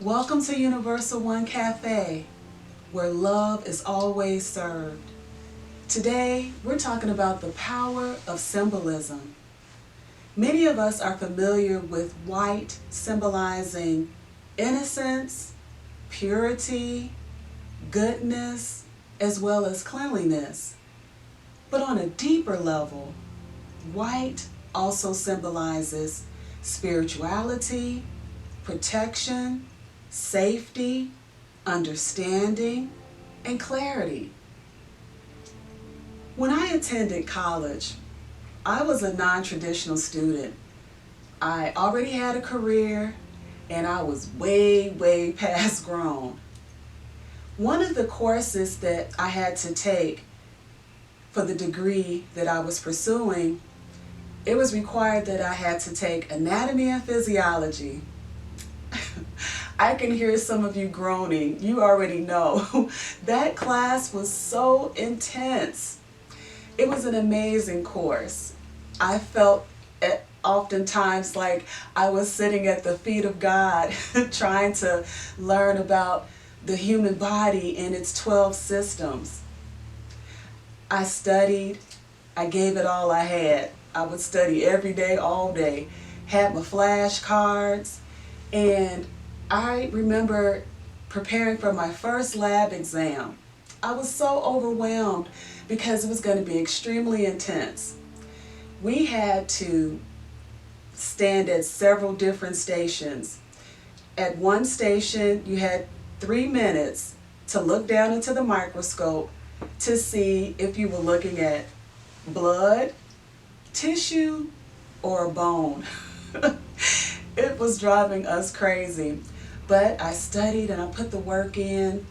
Welcome to Universal One Cafe, where love is always served. Today, we're talking about the power of symbolism. Many of us are familiar with white symbolizing innocence, purity, goodness, as well as cleanliness. But on a deeper level, white also symbolizes spirituality, protection, safety, understanding, and clarity. When I attended college, I was a non-traditional student. I already had a career and I was way past grown. One of the courses that I had to take for the degree that I was pursuing, it was required that I had to take anatomy and physiology. I can hear some of you groaning. You already know. That class was so intense. It was an amazing course. I felt oftentimes like I was sitting at the feet of God trying to learn about the human body and its 12 systems. I studied. I gave it all I had. I would study every day, all day. Had my flashcards, and I remember preparing for my first lab exam. I was so overwhelmed because it was going to be extremely intense. We had to stand at several different stations. At one station, you had 3 minutes to look down into the microscope to see if you were looking at blood, tissue, or a bone. It was driving us crazy. But I studied and I put the work in.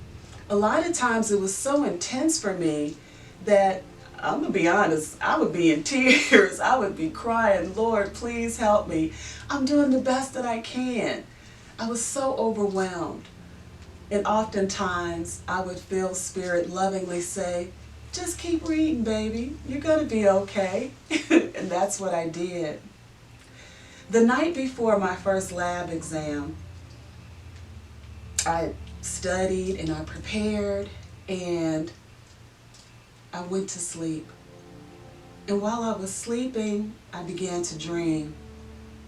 A lot of times it was so intense for me that, I'm going to be honest, I would be in tears. I would be crying, Lord, please help me. I'm doing the best that I can. I was so overwhelmed. And oftentimes I would feel Spirit lovingly say, just keep reading, baby. You're going to be okay. And that's what I did. The night before my first lab exam, I studied and I prepared and I went to sleep. And while I was sleeping, I began to dream.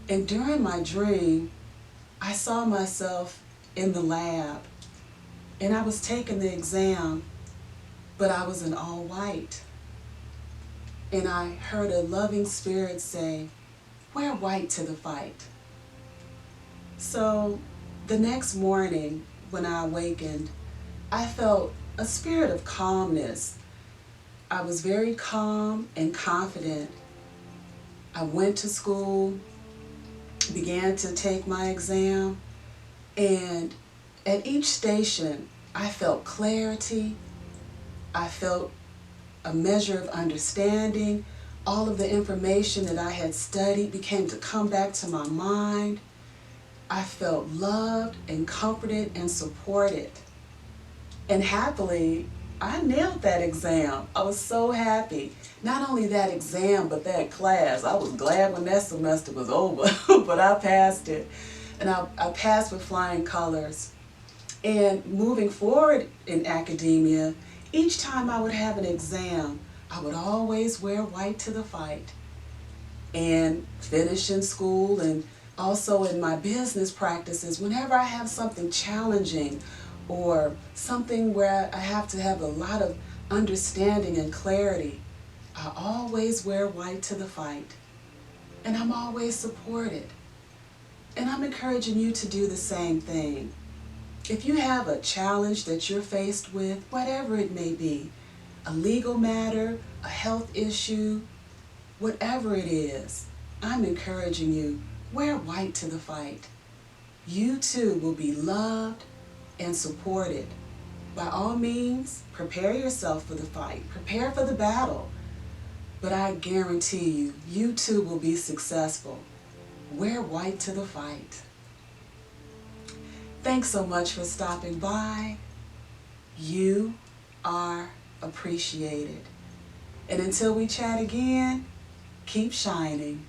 And during my dream, I saw myself in the lab. And I was taking the exam, but I was in all white. And I heard a loving spirit say, wear white to the fight. So the next morning when I awakened, I felt a spirit of calmness. I was very calm and confident. I went to school, began to take my exam, and at each station, I felt clarity. I felt a measure of understanding. All of the information that I had studied began to come back to my mind. I felt loved and comforted and supported. And happily, I nailed that exam. I was so happy. Not only that exam, but that class. I was glad when that semester was over, but I passed it. And I passed with flying colors. And moving forward in academia, each time I would have an exam, I would always wear white to the fight. And finish in school and also in my business practices, whenever I have something challenging or something where I have to have a lot of understanding and clarity, I always wear white to the fight. And I'm always supported. And I'm encouraging you to do the same thing. If you have a challenge that you're faced with, whatever it may be, a legal matter, a health issue, whatever it is, I'm encouraging you, wear white to the fight. You too will be loved and supported. By all means, prepare yourself for the fight. Prepare for the battle. But I guarantee you, you too will be successful. Wear white to the fight. Thanks so much for stopping by. You are appreciated. And until we chat again, keep shining.